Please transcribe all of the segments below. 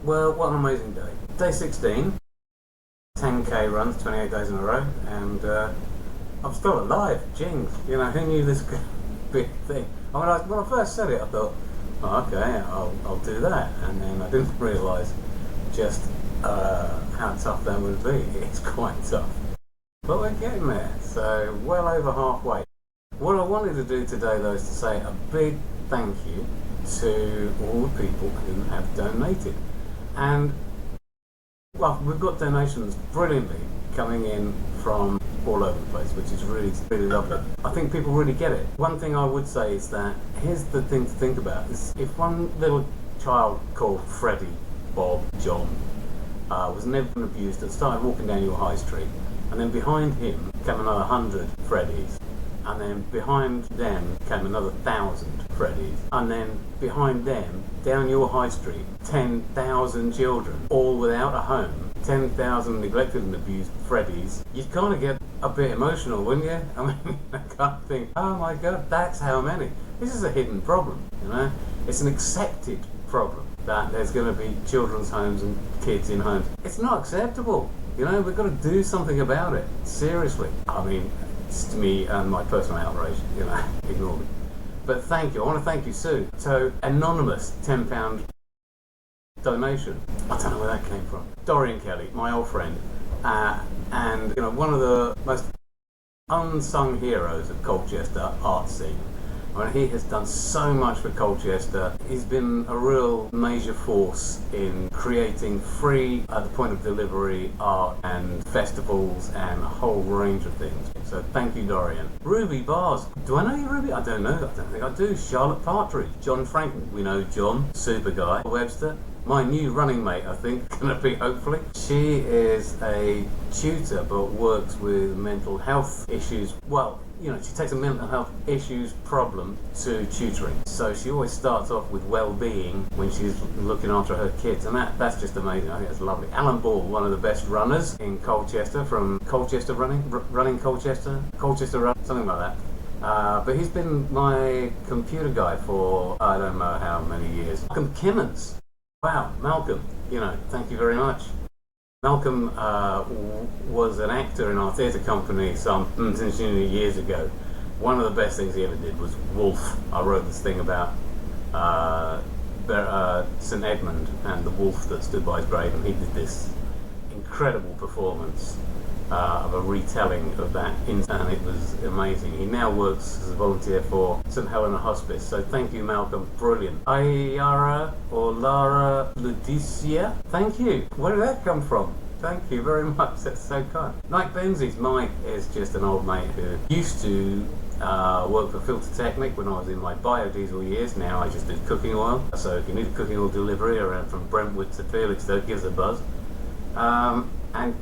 Well, what an amazing day. Day 16, 10k runs, 28 days in a row, and I'm still alive. Jings, you know, who knew this could be a thing? I mean, when I first said it, I thought, oh, okay, I'll do that, and then I didn't realise just how tough that would be. It's quite tough. But we're getting there, so well over halfway. What I wanted to do today, though, is to say a big thank you to all the people who have donated. And, well, we've got donations brilliantly coming in from all over the place, which is really, really lovely. I think people really get it. One thing I would say is that, here's the thing to think about, is if one little child called Freddie, Bob, John, was never abused and started walking down your high street, and then behind him came another 100 Freddies, and then behind them came another 1,000 Freddies, and then behind them, down your high street, 10,000 children, all without a home, 10,000 neglected and abused Freddies, you'd kind of get a bit emotional, wouldn't you? I mean, I can't think, oh my God, that's how many. This is a hidden problem, you know? It's an accepted problem that there's going to be children's homes and kids in homes. It's not acceptable. You know, we've got to do something about it. Seriously. I mean, it's to me my personal outrage, you know, ignore me. But thank you. I want to thank you, Sue. So, anonymous £10 donation. I don't know where that came from. Dorian Kelly, my old friend, and you know, one of the most unsung heroes of Colchester art scene. I mean, he has done so much for Colchester. He's been a real major force in creating free, at the point of delivery, art and festivals and a whole range of things. So thank you, Dorian. Ruby Bars. Do I know you, Ruby? I don't know. I don't think I do. Charlotte Partridge. John Franklin. We know John. Super guy. Webster. My new running mate, I think, gonna be, hopefully. She is a tutor but works with mental health issues. Well, you know, she takes a mental health issues problem to tutoring. So she always starts off with well-being when she's looking after her kids, and that's just amazing. I think that's lovely. Alan Ball, one of the best runners in Colchester, from Colchester Running Colchester Run, something like that. But he's been my computer guy for I don't know how many years. Malcolm Kimmons. Wow, Malcolm, you know, thank you very much. Malcolm was an actor in our theatre company some years ago. One of the best things he ever did was Wolf. I wrote this thing about St Edmund and the wolf that stood by his grave, and he did this incredible performance of a retelling of that, and it was amazing. He now works as a volunteer for St Helena Hospice, so thank you, Malcolm, brilliant. Ayara or Lara Ludicia, thank you. Where did that come from? Thank you very much, that's so kind. Mike Benzies. Mike is just an old mate who used to work for Filter Technic when I was in my biodiesel years. Now I just do cooking oil, so if you need a cooking oil delivery around from Brentwood to Felixstowe, give us a buzz. And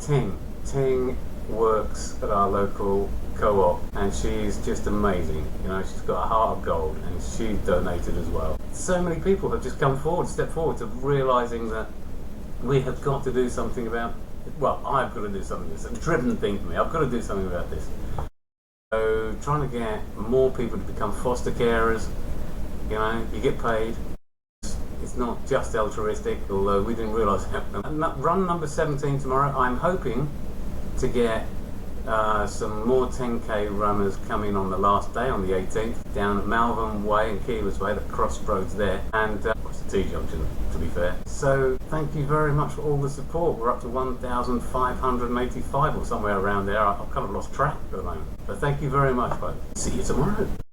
Ting works at our local co-op, and she's just amazing. You know, she's got a heart of gold, and she donated as well. So many people have just come forward, stepped forward to realising that we have got to do something about, well, I've got to do something. It's a driven thing for me. I've got to do something about this. So trying to get more people to become foster carers. You know, you get paid. It's not just altruistic, although we didn't realise that. Run number 17 tomorrow. I'm hoping to get some more 10k runners coming on the last day, on the 18th, down at Malvern Way and Keeler's Way, the crossroads there, and it's a T-junction, to be fair. So thank you very much for all the support. We're up to 1,585 or somewhere around there. I've kind of lost track at the moment. But thank you very much, folks. See you tomorrow.